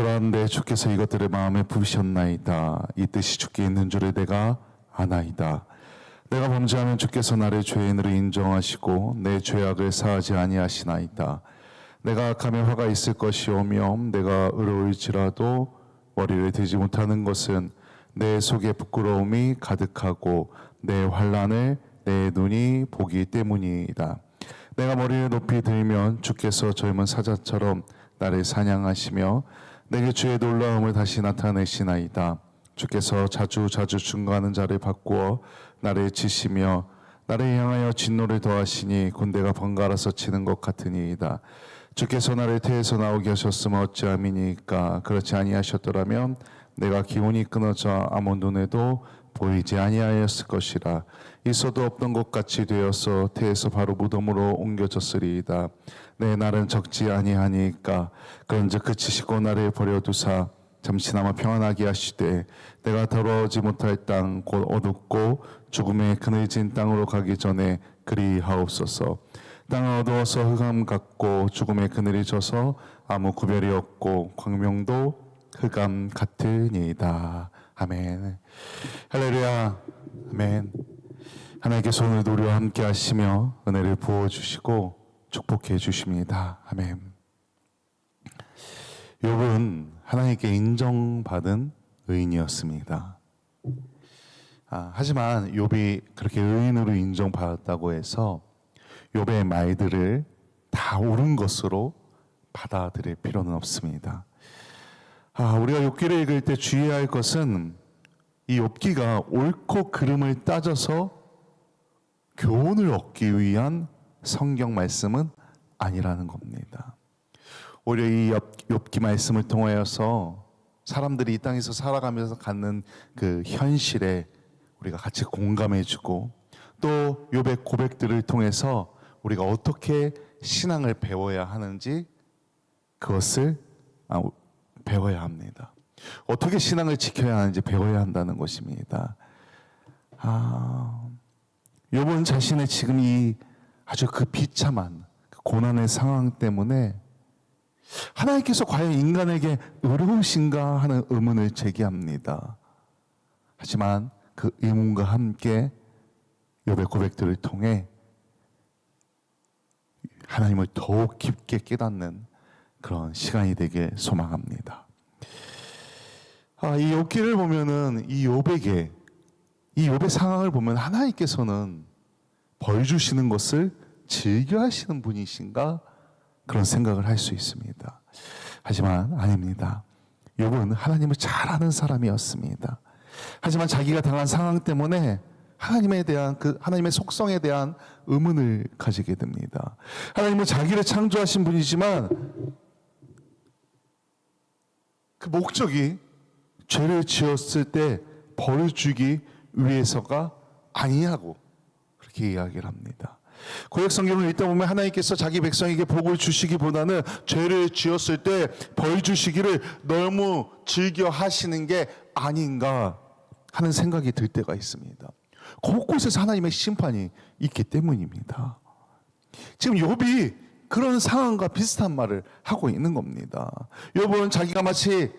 그런데 주께서 이것들을 마음에 부으셨나이다. 이 뜻이 주께 있는 줄을 내가 아나이다. 내가 범죄하면 주께서 나를 죄인으로 인정하시고 내 죄악을 사하지 아니하시나이다. 내가 악하면 화가 있을 것이오며 내가 의로울지라도 머리를 대지 못하는 것은 내 속에 부끄러움이 가득하고 내 환난을 내 눈이 보기 때문이다. 내가 머리를 높이 들면 주께서 젊은 사자처럼 나를 사냥하시며 내게 주의 놀라움을 다시 나타내시나이다. 주께서 자주 중거하는 자를 바꾸어 나를 치시며 나를 향하여 진노를 더하시니 군대가 번갈아서 치는 것 같으니이다. 주께서 나를 태에서 나오게 하셨으면 어찌함이니까. 그렇지 아니하셨더라면 내가 기운이 끊어져 아무 눈에도 보이지 아니하였을 것이라. 있어도 없던 것 같이 되어서 태에서 바로 무덤으로 옮겨졌으리이다. 내 날은 적지 아니하니까. 그런즉 그치시고 나를 버려두사 잠시나마 평안하게 하시되 내가 더러워지 못할 땅 곧 어둡고 죽음의 그늘진 땅으로 가기 전에 그리하옵소서. 땅은 어두워서 흑암 같고 죽음의 그늘이 져서 아무 구별이 없고 광명도 흑암 같으니이다. 아멘. 할렐루야. 아멘. 하나님께서 오늘도 우리와 함께 하시며 은혜를 부어주시고 축복해 주십니다. 아멘. 욥은 하나님께 인정받은 의인이었습니다. 하지만 욥이 그렇게 의인으로 인정받았다고 해서 욥의 말들을 다 옳은 것으로 받아들일 필요는 없습니다. 우리가 욥기를 읽을 때 주의해야 할 것은 이 욥기가 옳고 그름을 따져서 교훈을 얻기 위한 성경 말씀은 아니라는 겁니다. 오히려 이 욥기 말씀을 통하여서 사람들이 이 땅에서 살아가면서 갖는 그 현실에 우리가 같이 공감해주고 또 욥의 고백들을 통해서 우리가 어떻게 신앙을 배워야 하는지 그것을 배워야 합니다. 어떻게 신앙을 지켜야 하는지 배워야 한다는 것입니다. 욥은 자신의 지금 이 아주 그 비참한 고난의 상황 때문에 하나님께서 과연 인간에게 의로우신가 하는 의문을 제기합니다. 하지만 그 의문과 함께 욥의 고백들을 통해 하나님을 더욱 깊게 깨닫는 그런 시간이 되길 소망합니다. 이 욥기를 보면은 이 욥의 상황을 보면 하나님께서는 벌 주시는 것을 즐겨 하시는 분이신가 그런 생각을 할 수 있습니다. 하지만 아닙니다. 욥은 하나님을 잘 아는 사람이었습니다. 하지만 자기가 당한 상황 때문에 하나님에 대한 하나님의 속성에 대한 의문을 가지게 됩니다. 하나님은 자기를 창조하신 분이지만 그 목적이 죄를 지었을 때 벌을 주기 위해서가 아니냐고 그렇게 이야기를 합니다. 구약 성경을 읽다 보면 하나님께서 자기 백성에게 복을 주시기보다는 죄를 지었을 때 벌 주시기를 너무 즐겨 하시는 게 아닌가 하는 생각이 들 때가 있습니다. 곳곳에서 하나님의 심판이 있기 때문입니다. 지금 욥이 그런 상황과 비슷한 말을 하고 있는 겁니다. 욥은 자기가 마치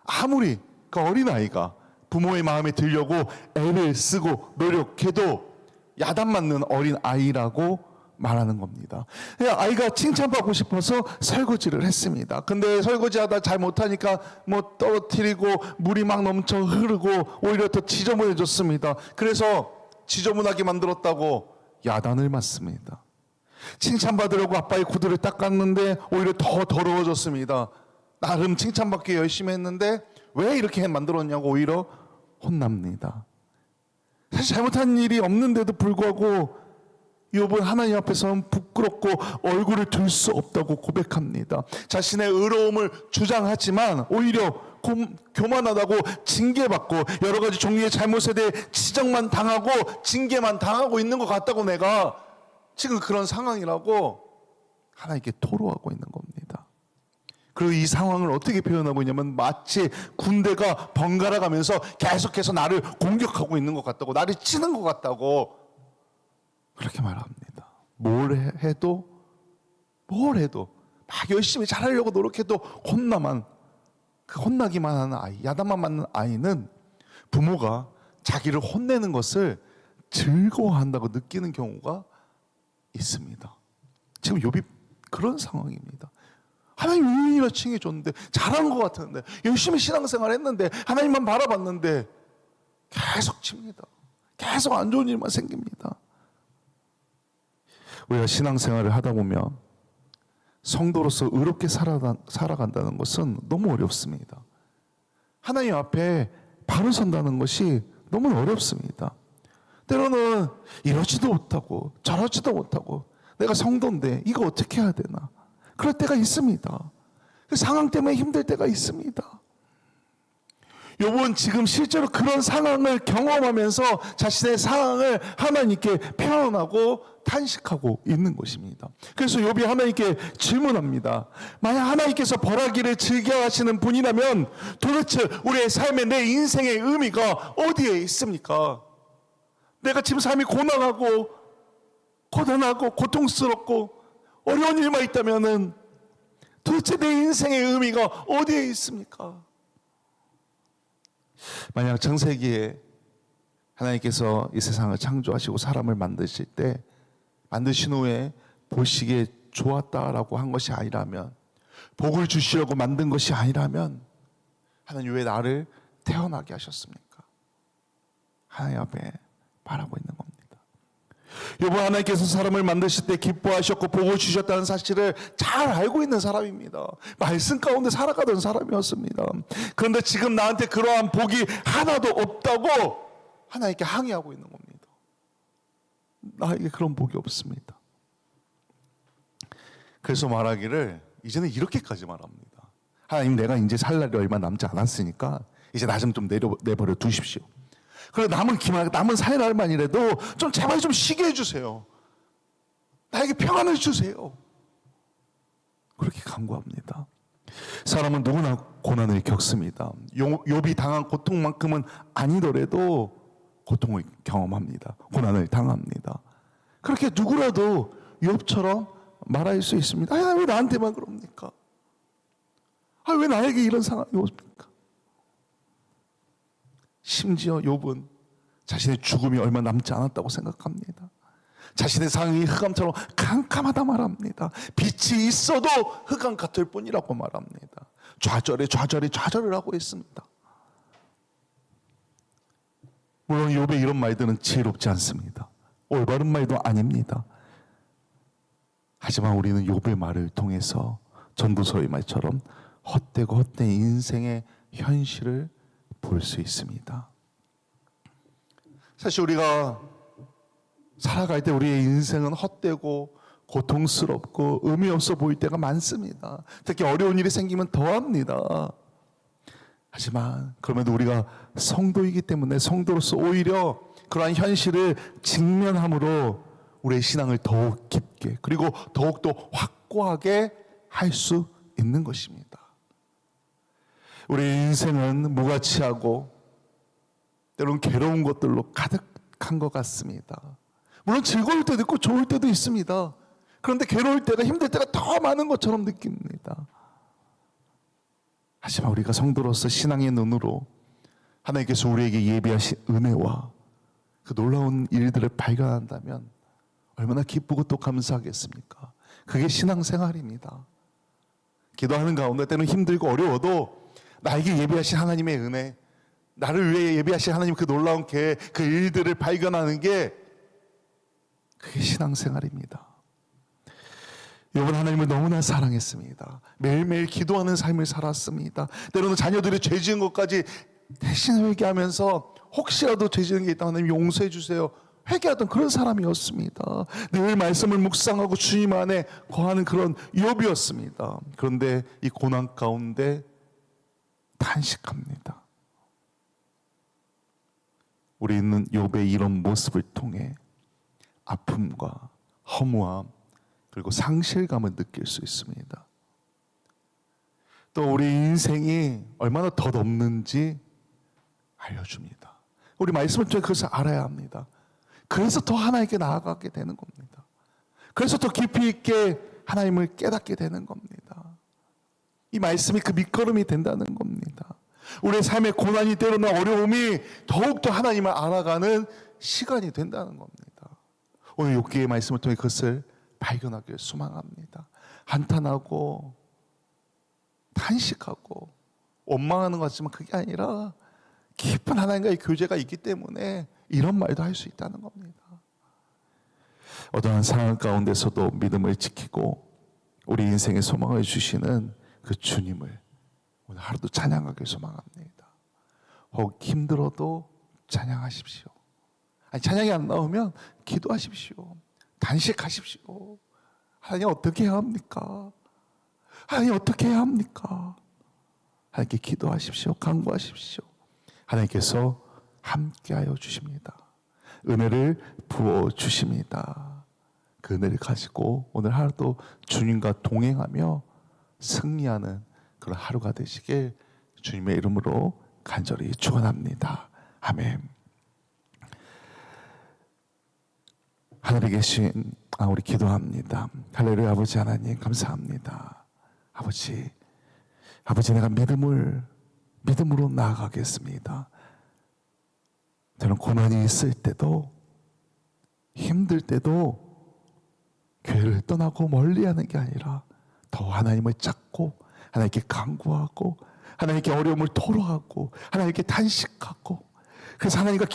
아무리 그 어린아이가 부모의 마음에 들려고 애를 쓰고 노력해도 야단 맞는 어린아이라고 말하는 겁니다. 아이가 칭찬받고 싶어서 설거지를 했습니다. 근데 설거지하다 잘 못하니까 떨어뜨리고 물이 막 넘쳐 흐르고 오히려 더 지저분해졌습니다. 그래서 지저분하게 만들었다고 야단을 맞습니다. 칭찬받으려고 아빠의 구두를 닦았는데 오히려 더 더러워졌습니다. 나름 칭찬받기 열심히 했는데 왜 이렇게 만들었냐고 오히려 혼납니다. 사실 잘못한 일이 없는데도 불구하고 욥은 하나님 앞에서는 부끄럽고 얼굴을 들 수 없다고 고백합니다. 자신의 의로움을 주장하지만 오히려 교만하다고 징계받고 여러 가지 종류의 잘못에 대해 지적만 당하고 징계만 당하고 있는 것 같다고 내가 지금 그런 상황이라고 하나님께 토로하고 있는 겁니다. 그리고 이 상황을 어떻게 표현하고 있냐면 마치 군대가 번갈아 가면서 계속해서 나를 공격하고 있는 것 같다고, 나를 치는 것 같다고 그렇게 말합니다. 뭘 해도 막 열심히 잘하려고 노력해도 혼나만 그 혼나기만 하는 아이, 야단만 맞는 아이는 부모가 자기를 혼내는 것을 즐거워한다고 느끼는 경우가 있습니다. 지금 욥이 그런 상황입니다. 하나님 유인이라 칭해줬는데 잘한 것 같았는데 열심히 신앙생활 했는데 하나님만 바라봤는데 계속 칩니다. 계속 안 좋은 일만 생깁니다. 우리가 신앙생활을 하다 보면 성도로서 의롭게 살아간다는 것은 너무 어렵습니다. 하나님 앞에 바로 선다는 것이 너무 어렵습니다. 때로는 이러지도 못하고 저러지도 못하고 내가 성도인데 이거 어떻게 해야 되나 그럴 때가 있습니다. 그 상황 때문에 힘들 때가 있습니다. 욥은 지금 실제로 그런 상황을 경험하면서 자신의 상황을 하나님께 표현하고 탄식하고 있는 것입니다. 그래서 욥이 하나님께 질문합니다. 만약 하나님께서 벌하기를 즐겨하시는 분이라면 도대체 우리의 삶의 내 인생의 의미가 어디에 있습니까? 내가 지금 삶이 고난하고 고단하고 고통스럽고 어려운 일만 있다면은 도대체 내 인생의 의미가 어디에 있습니까? 만약 창세기에 하나님께서 이 세상을 창조하시고 사람을 만드실 때 만드신 후에 보시기에 좋았다라고 한 것이 아니라면 복을 주시려고 만든 것이 아니라면 하나님 왜 나를 태어나게 하셨습니까? 하나님 앞에 바라고 있는 겁니다. 욥은 하나님께서 사람을 만드실 때 기뻐하셨고 복을 주셨다는 사실을 잘 알고 있는 사람입니다. 말씀 가운데 살아가던 사람이었습니다. 그런데 지금 나한테 그러한 복이 하나도 없다고 하나님께 항의하고 있는 겁니다. 나에게 그런 복이 없습니다. 그래서 말하기를 이제는 이렇게까지 말합니다. 하나님, 내가 이제 살 날이 얼마 남지 않았으니까 이제 나 좀 내버려 두십시오. 그리고 남은 살 날만이라도 좀 제발 좀 쉬게 해주세요. 나에게 평안을 주세요. 그렇게 간구합니다. 사람은 누구나 고난을 겪습니다. 욥이 당한 고통만큼은 아니더라도 고통을 경험합니다. 고난을 당합니다. 그렇게 누구라도 욥처럼 말할 수 있습니다. 왜 나한테만 그럽니까? 왜 나에게 이런 상황이 옵니까? 심지어 욥은 자신의 죽음이 얼마 남지 않았다고 생각합니다. 자신의 상황이 흑암처럼 캄캄하다 말합니다. 빛이 있어도 흑암 같을 뿐이라고 말합니다. 좌절을 하고 있습니다. 물론 욥의 이런 말들은 지혜롭지 않습니다. 올바른 말도 아닙니다. 하지만 우리는 욥의 말을 통해서 전도서의 말처럼 헛되고 헛된 인생의 현실을 볼 수 있습니다. 사실 우리가 살아갈 때 우리의 인생은 헛되고 고통스럽고 의미 없어 보일 때가 많습니다. 특히 어려운 일이 생기면 더합니다. 하지만 그럼에도 우리가 성도이기 때문에 성도로서 오히려 그러한 현실을 직면함으로 우리의 신앙을 더욱 깊게 그리고 더욱더 확고하게 할 수 있는 것입니다. 우리의 인생은 무가치하고 때로는 괴로운 것들로 가득한 것 같습니다. 물론 즐거울 때도 있고 좋을 때도 있습니다. 그런데 괴로울 때가 힘들 때가 더 많은 것처럼 느낍니다. 하지만 우리가 성도로서 신앙의 눈으로 하나님께서 우리에게 예비하신 은혜와 그 놀라운 일들을 발견한다면 얼마나 기쁘고 또 감사하겠습니까? 그게 신앙생활입니다. 기도하는 가운데 때는 힘들고 어려워도 나에게 예비하신 하나님의 은혜, 나를 위해 예비하신 하나님 그 놀라운 계획, 그 일들을 발견하는 게 그게 신앙생활입니다. 욥은 하나님을 너무나 사랑했습니다. 매일매일 기도하는 삶을 살았습니다. 때로는 자녀들이 죄 지은 것까지 대신 회개하면서 혹시라도 죄 지은 게 있다면 하나님 용서해 주세요, 회개하던 그런 사람이었습니다. 늘 말씀을 묵상하고 주님 안에 거하는 그런 욥이었습니다. 그런데 이 고난 가운데 탄식합니다. 우리는 욥의 이런 모습을 통해 아픔과 허무함 그리고 상실감을 느낄 수 있습니다. 또 우리 인생이 얼마나 덧없는지 알려줍니다. 우리 말씀을 통해 그것을 알아야 합니다. 그래서 더 하나님께 나아가게 되는 겁니다. 그래서 더 깊이 있게 하나님을 깨닫게 되는 겁니다. 이 말씀이 그 밑거름이 된다는 겁니다. 우리의 삶의 고난이 때로는 어려움이 더욱더 하나님을 알아가는 시간이 된다는 겁니다. 오늘 욥기의 말씀을 통해 그것을 발견하기를 소망합니다. 한탄하고 탄식하고 원망하는 것 같지만 그게 아니라 깊은 하나님과의 교제가 있기 때문에 이런 말도 할 수 있다는 겁니다. 어떠한 상황 가운데서도 믿음을 지키고 우리 인생의 소망을 주시는 그 주님을 오늘 하루도 찬양하길 소망합니다. 혹 힘들어도 찬양하십시오. 아니, 찬양이 안 나오면 기도하십시오. 단식하십시오. 하나님 어떻게 해야 합니까? 하나님 어떻게 해야 합니까? 하나님께 기도하십시오. 간구하십시오. 하나님께서 함께하여 주십니다. 은혜를 부어 주십니다. 그 은혜를 가지고 오늘 하루도 주님과 동행하며 승리하는 그런 하루가 되시길 주님의 이름으로 간절히 축원합니다. 아멘. 하늘에 계신 우리 기도합니다. 할렐루야. 아버지 하나님 감사합니다. 아버지 내가 믿음으로 나아가겠습니다. 저는 고난이 있을 때도 힘들 때도 교회를 떠나고 멀리하는 게 아니라 더 하나님을 찾고 하나님께 간구하고 하나님께 어려움을 토로하고 하나님께 탄식하고 그래서 하나님과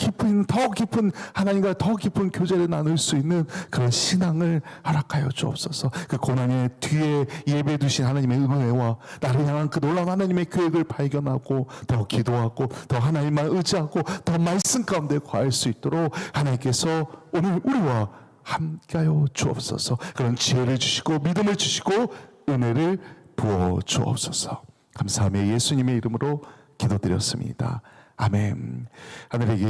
더 깊은 하나님과 더 깊은 교제를 나눌 수 있는 그런 신앙을 허락하여 주옵소서. 그 고난의 뒤에 예배 두신 하나님의 은혜와 나를 향한 그 놀라운 하나님의 계획을 발견하고 더 기도하고 더 하나님만 의지하고 더 말씀 가운데 거할 수 있도록 하나님께서 오늘 우리와 함께하여 주옵소서. 그런 지혜를 주시고 믿음을 주시고 은혜를 부어 주옵소서. 감사하며 예수님의 이름으로 기도드렸습니다. 아멘. 하늘에 계신